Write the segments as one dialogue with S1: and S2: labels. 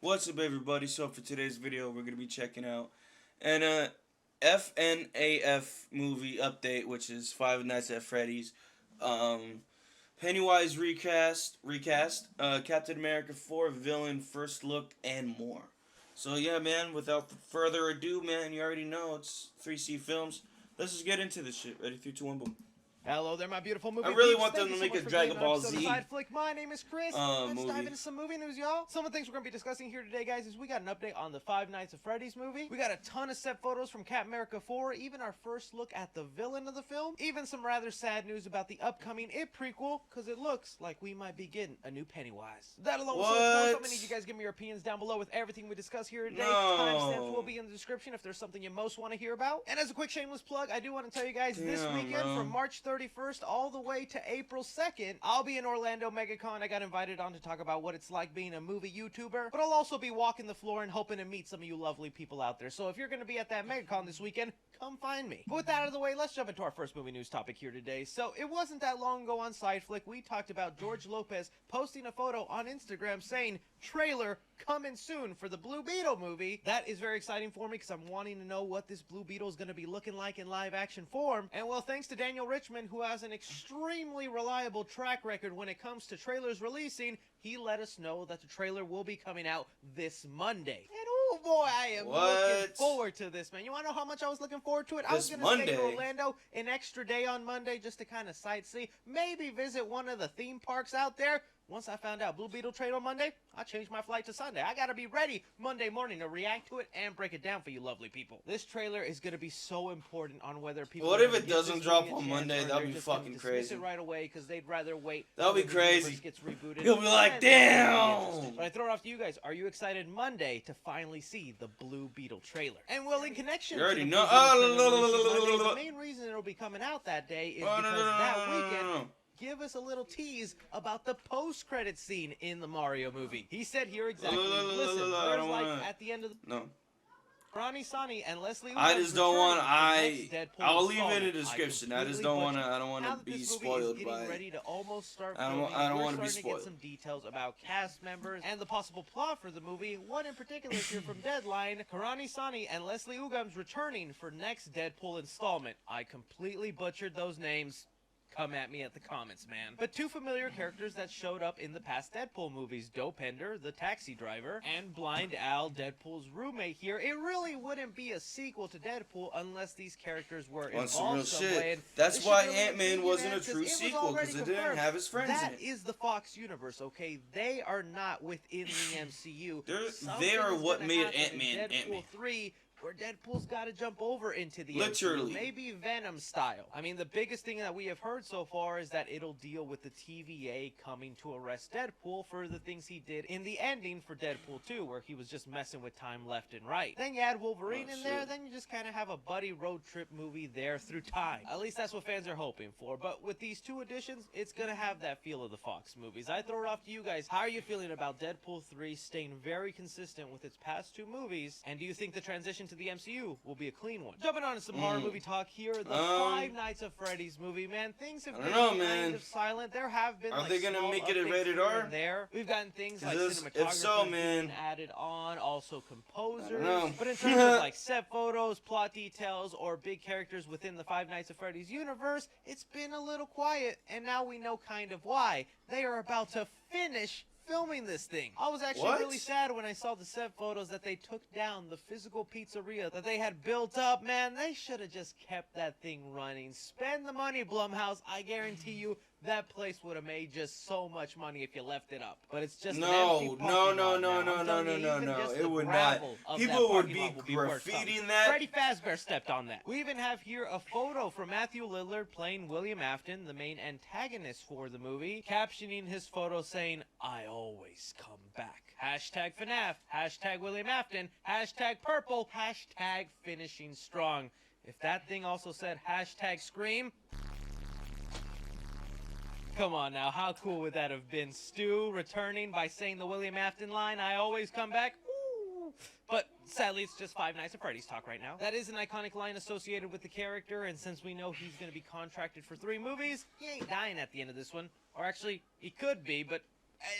S1: What's up, everybody? So for today's video, we're gonna be checking out an FNAF movie update, which is Five Nights at Freddy's. Pennywise recast, Captain America 4 villain first look, and more. So yeah, man. Without further ado, man, you already know it's 3C Films. Let's just get into this shit. Ready? 3, 2, 1, boom.
S2: Hello there, my beautiful movie
S1: I really
S2: peeps.
S1: want them
S2: Thank
S1: to
S2: you so
S1: make
S2: much
S1: a
S2: for
S1: Dragon
S2: being on
S1: Ball
S2: episode of
S1: Z,
S2: Side Flick. My name is Chris. Let's
S1: movie.
S2: dive into some movie news, y'all. Some of the things we're going to be discussing here today, guys, is we got an update on the Five Nights at Freddy's movie. We got a ton of set photos from Captain America 4, even our first look at the villain of the film, even some rather sad news about the upcoming It prequel, because it looks like we might be getting a new Pennywise. That alone was so much more, so I'm going to need you guys to give me your opinions down below with everything we discuss here today. Timestamps will be in the description if there's something you most want to hear about. And as a quick shameless plug, I do want to tell you guys this weekend from March 31st all the way to April 2nd, I'll be in Orlando MegaCon. I got invited on to talk about what it's like being a movie YouTuber, but I'll also be walking the floor and hoping to meet some of you lovely people out there. So if you're going to be at that MegaCon this weekend, come find me. But with that out of the way, let's jump into our first movie news topic here today. So it wasn't that long ago on SideFlick, we talked about George Lopez posting a photo on Instagram saying, "Trailer coming soon for the Blue Beetle movie." That is very exciting for me because I'm wanting to know what this Blue Beetle is going to be looking like in live action form. And well, thanks to Daniel Richmond, who has an extremely reliable track record when it comes to trailers releasing, he let us know that the trailer will be coming out this Monday. And oh boy, I am looking forward to this, man. You want to know how much I was looking forward to it? I was going to stay in Orlando an extra day on Monday just to kind of sightsee, maybe visit one of the theme parks out there. Once I found out Blue Beetle trailer on Monday, I changed my flight to Sunday. I gotta be ready Monday morning to react to it and break it down for you lovely people. This trailer is gonna be so important on whether people.
S1: What if it doesn't drop on Monday? That'll be fucking crazy.
S2: It right away because they'd rather wait.
S1: That'll be crazy.
S2: Gets rebooted.
S1: You'll be like, damn.
S2: But I throw it off to you guys. Are you excited Monday to finally see the Blue Beetle trailer? And well, in connection,
S1: you already
S2: to
S1: know.
S2: The main reason it'll be coming out that day is because that weekend. Give us a little tease about the post-credit scene in the Mario movie. He said here exactly, listen, there's like at the end of the...
S1: No.
S2: Ronnie Sonny and Leslie Uber
S1: I just don't want, I'll leave it in the description. I don't want to be spoiled by it.
S2: Ready to almost start
S1: I don't want to be spoiled.
S2: Get some details about cast members and the possible plot for the movie. One in particular here from Deadline, Karani Sani and Leslie Ugam's returning for next Deadpool installment. I completely butchered those names. Come at me at the comments, man. But two familiar characters that showed up in the past Deadpool movies, Dopender, the taxi driver, and Blind Al, Deadpool's roommate here. It really wouldn't be a sequel to Deadpool unless these characters were involved some way.
S1: That's why Ant-Man wasn't a true sequel, because it didn't have his friends in it.
S2: That is the Fox universe, okay? They are not within the MCU.
S1: They are what made Ant-Man
S2: Deadpool 3, where Deadpool's got to jump over into the
S1: literally
S2: MCU, maybe Venom style. I mean, the biggest thing that we have heard so far is that it'll deal with the TVA coming to arrest Deadpool for the things he did in the ending for Deadpool 2, where he was just messing with time left and right. Then you add Wolverine in there, then you just kind of have a buddy road trip movie there through time. At least that's what fans are hoping for. But with these two additions, it's going to have that feel of the Fox movies. I throw it off to you guys. How are you feeling about Deadpool 3 staying very consistent with its past two movies? And do you think the transition to the MCU will be a clean one? Jumping on to some horror movie talk here. The Five Nights at Freddy's movie, man. Things have been kind of silent. There have been
S1: they gonna make it a rated R?
S2: There. We've gotten things like cinematography being added on, also composers. But in terms of like set photos, plot details, or big characters within the Five Nights at Freddy's universe, it's been a little quiet, and now we know kind of why. They are about to finish filming this thing. I was actually really sad when I saw the set photos that they took down the physical pizzeria that they had built up. Man, they should have just kept that thing running. Spend the money, Blumhouse. I guarantee you that place would have made just so much money if you left it up. But it's just
S1: no. It would not. People would be graffitiing that.
S2: Freddy Fazbear stepped on that. We even have here a photo from Matthew Lillard playing William Afton, the main antagonist for the movie, captioning his photo saying, "I always come back. Hashtag FNAF, hashtag William Afton, hashtag purple, hashtag finishing strong." If that thing also said hashtag scream, come on now, how cool would that have been? Stu returning by saying the William Afton line, "I always come back." Ooh. But sadly, it's just Five Nights at Freddy's talk right now. That is an iconic line associated with the character, and since we know he's going to be contracted for 3 movies, he ain't dying at the end of this one. Or actually, he could be, but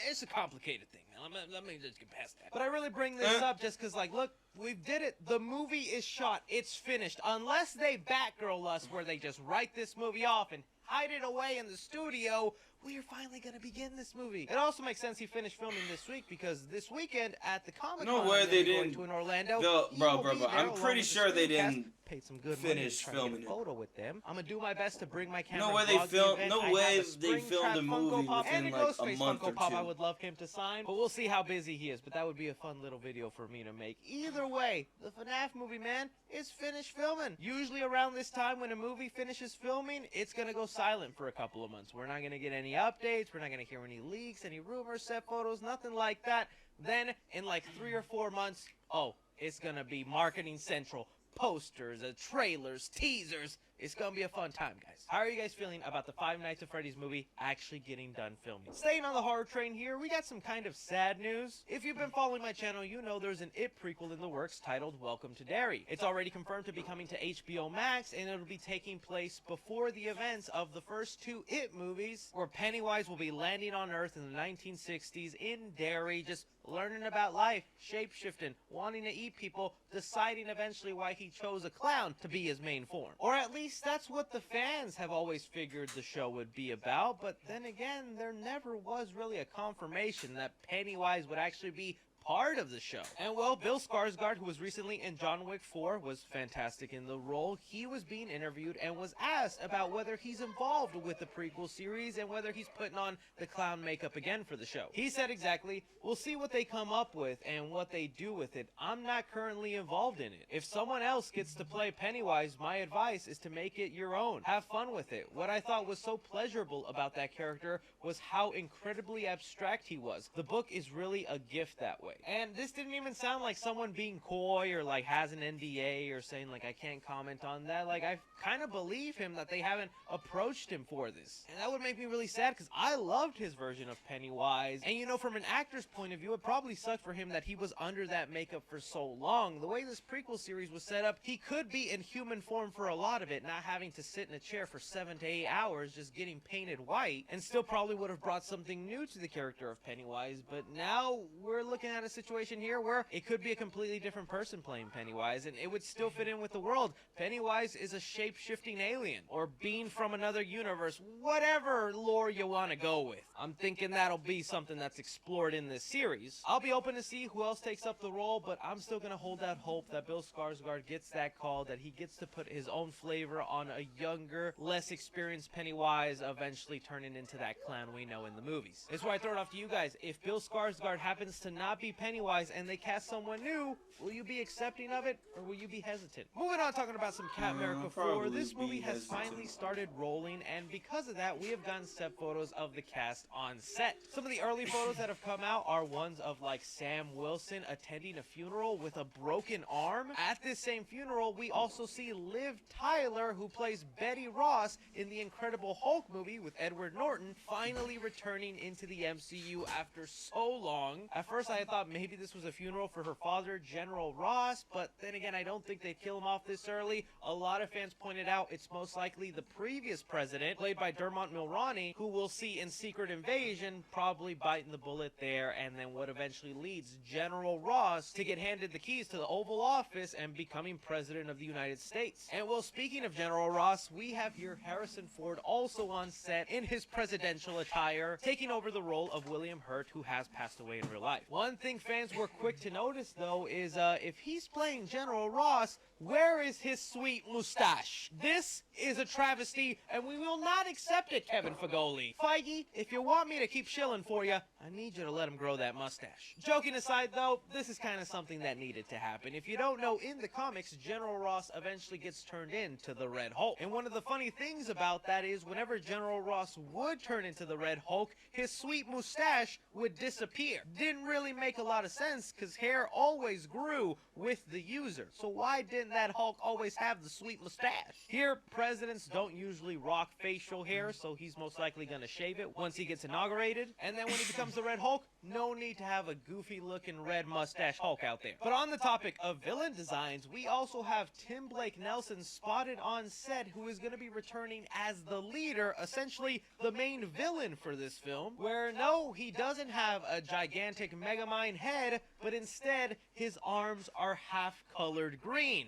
S2: It's a complicated thing, man. Let me just get past that. But I really bring this up just because, like, look, we did it. The movie is shot. It's finished. Unless they Batgirl us where they just write this movie off and hide it away in the studio, we are finally going to begin this movie. It also makes sense he finished filming this week because this weekend at the Comic-Con
S1: No way they didn't.
S2: to in Orlando.
S1: Bro. I'm pretty sure they didn't
S2: paid some good
S1: finish
S2: money to try to
S1: filming
S2: get a photo with them. I'm gonna do my best to bring my camera.
S1: No way they filmed a movie within like a month or
S2: Pop,
S1: two.
S2: I would love him to sign, but we'll see how busy he is. But that would be a fun little video for me to make. Either way, the FNAF movie, man, is finished filming. Usually around this time when a movie finishes filming, it's gonna go silent for a couple of months. We're not gonna get any updates. We're not gonna hear any leaks, any rumors, set photos, nothing like that. Then in like 3 or 4 months, oh, it's gonna be marketing central. Posters, trailers, teasers. It's gonna be a fun time, guys. How are you guys feeling about the Five Nights at Freddy's movie actually getting done filming? Staying on the horror train here, we got some kind of sad news. If you've been following my channel, you know there's an It prequel in the works titled Welcome to Derry. It's already confirmed to be coming to HBO Max, and it'll be taking place before the events of the first 2 It movies, where Pennywise will be landing on Earth in the 1960s in Derry, just learning about life, shape-shifting, wanting to eat people, deciding eventually why he chose a clown to be his main form. Or at least that's what the fans have always figured the show would be about, but then again, there never was really a confirmation that Pennywise would actually be part of the show. And well, Bill Skarsgård, who was recently in John Wick 4, was fantastic in the role. He was being interviewed and was asked about whether he's involved with the prequel series and whether he's putting on the clown makeup again for the show. He said exactly, "We'll see what they come up with and what they do with it. I'm not currently involved in it. If someone else gets to play Pennywise, my advice is to make it your own. Have fun with it." What I thought was so pleasurable about that character was how incredibly abstract he was. The book is really a gift that way. And this didn't even sound like someone being coy or like has an NDA or saying like I can't comment on that. Like I kind of believe him that they haven't approached him for this. And that would make me really sad because I loved his version of Pennywise. And you know, from an actor's point of view, it probably sucked for him that he was under that makeup for so long. The way this prequel series was set up, he could be in human form for a lot of it, not having to sit in a chair for 7 to 8 hours just getting painted white, and still probably would have brought something new to the character of Pennywise. But now we're looking at a situation here where it could be a completely different person playing Pennywise, and it would still fit in with the world. Pennywise is a shape-shifting alien or being from another universe, whatever lore you want to go with. I'm thinking that'll be something that's explored in this series. I'll be open to see who else takes up the role, but I'm still going to hold out hope that Bill Skarsgård gets that call, that he gets to put his own flavor on a younger, less experienced Pennywise, eventually turning into that clown we know in the movies. That's why I throw it off to you guys. If Bill Skarsgård happens to not be Pennywise and they cast someone new, will you be accepting of it, or will you be hesitant? Moving on, talking about some Captain America 4, this movie has finally started rolling, and because of that, we have gotten set photos of the cast on set. Some of the early photos that have come out are ones of like Sam Wilson attending a funeral with a broken arm. At this same funeral, we also see Liv Tyler, who plays Betty Ross in the Incredible Hulk movie with Edward Norton, finally returning into the MCU after so long. At first, I thought maybe this was a funeral for her father, General Ross, but then again, I don't think they'd kill him off this early. A lot of fans pointed out it's most likely the previous president, played by Dermot Mulroney, who we'll see in Secret Invasion, probably biting the bullet there, and then what eventually leads General Ross to get handed the keys to the Oval Office and becoming president of the United States. And well, speaking of General Ross, we have here Harrison Ford also on set in his presidential attire, taking over the role of William Hurt, who has passed away in real life. One thing fans were quick to notice, though, is if he's playing General Ross, where is his sweet mustache? This is a travesty, and we will not accept it, Kevin Feige. Feige, if you want me to keep shilling for you, I need you to let him grow that mustache. Joking aside, though, this is kind of something that needed to happen. If you don't know, in the comics, General Ross eventually gets turned into the Red Hulk. And one of the funny things about that is whenever General Ross would turn into the Red Hulk, his sweet mustache would disappear. Didn't really make a lot of sense, because hair always grew with the user. So why didn't that Hulk always have the sweet mustache? Here, presidents don't usually rock facial hair, so he's most likely going to shave it once he gets inaugurated. And then when he becomes the Red Hulk, no need to have a goofy looking red mustache Hulk out there. But on the topic of villain designs, we also have Tim Blake Nelson spotted on set, who is going to be returning as the leader, essentially the main villain for this film, where no, he doesn't have a gigantic Megamind head, but instead his arms are half colored green.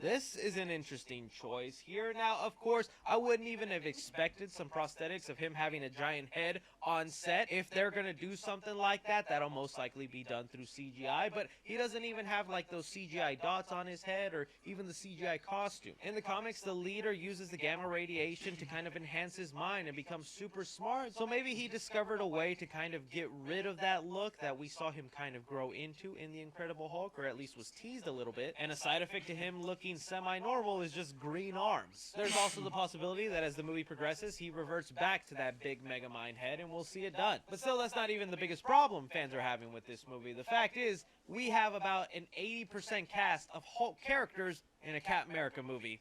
S2: This is an interesting choice here. Now, of course, I wouldn't even have expected some prosthetics of him having a giant head on set. If they're gonna do something like that, that'll most likely be done through CGI, but he doesn't even have like those CGI dots on his head or even the CGI costume. In the comics, the leader uses the gamma radiation to kind of enhance his mind and become super smart, so maybe he discovered a way to kind of get rid of that look that we saw him kind of grow into in the Incredible Hulk, or at least was teased a little bit, and a side effect to him looking semi-normal is just green arms. There's also the possibility that as the movie progresses, he reverts back to that big Megamind head and we'll see it done. But still, that's not even the biggest problem fans are having with this movie. The fact is, we have about an 80% cast of Hulk characters in a Captain America movie.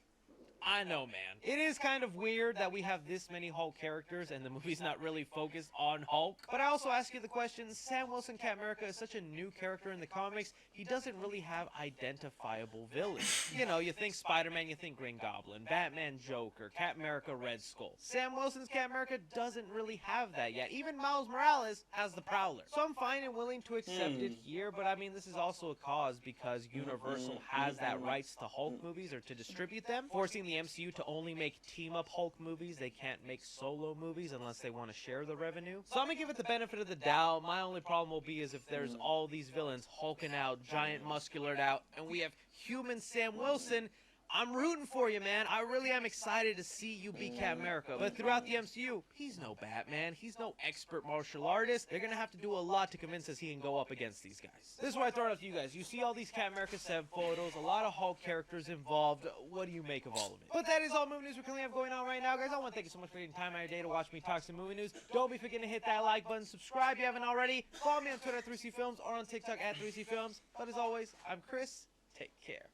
S2: I know, man. It is kind of weird that we have this many Hulk characters and the movie's not really focused on Hulk. But I also ask you the question, Sam Wilson Captain America is such a new character in the comics, he doesn't really have identifiable villains. You know, you think Spider-Man, you think Green Goblin, Batman, Joker, Captain America, Red Skull. Sam Wilson's Captain America doesn't really have that yet. Even Miles Morales has the Prowler. So I'm fine and willing to accept it here, but I mean, this is also a cause because Universal has that rights to Hulk movies or to distribute them, forcing the MCU to only make team-up Hulk movies. They can't make solo movies unless they want to share the revenue. So I'm gonna give it the benefit of the doubt. My only problem will be is if there's all these villains hulking out, giant musculared out, and we have human Sam Wilson. I'm rooting for you, man. I really am excited to see you be Captain America. But throughout the MCU, he's no Batman. He's no expert martial artist. They're going to have to do a lot to convince us he can go up against these guys. This is why I throw it up to you guys. You see all these Captain America 7 photos, a lot of Hulk characters involved. What do you make of all of it? But that is all movie news we currently have going on right now, guys. I want to thank you so much for taking time out of your day to watch me talk some movie news. Don't be forgetting to hit that like button. Subscribe if you haven't already. Follow me on Twitter at 3C Films or on TikTok at 3C Films. But as always, I'm Chris. Take care.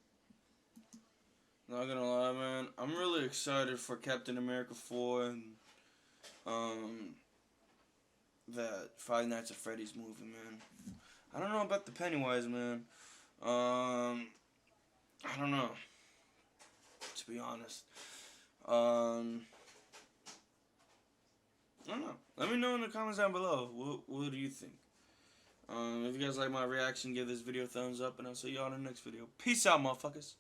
S1: Not gonna lie, man. I'm really excited for Captain America 4 and that Five Nights at Freddy's movie, man. I don't know about the Pennywise, man. I don't know. To be honest. I don't know. Let me know in the comments down below. What do you think? If you guys like my reaction, give this video a thumbs up, and I'll see y'all in the next video. Peace out, motherfuckers.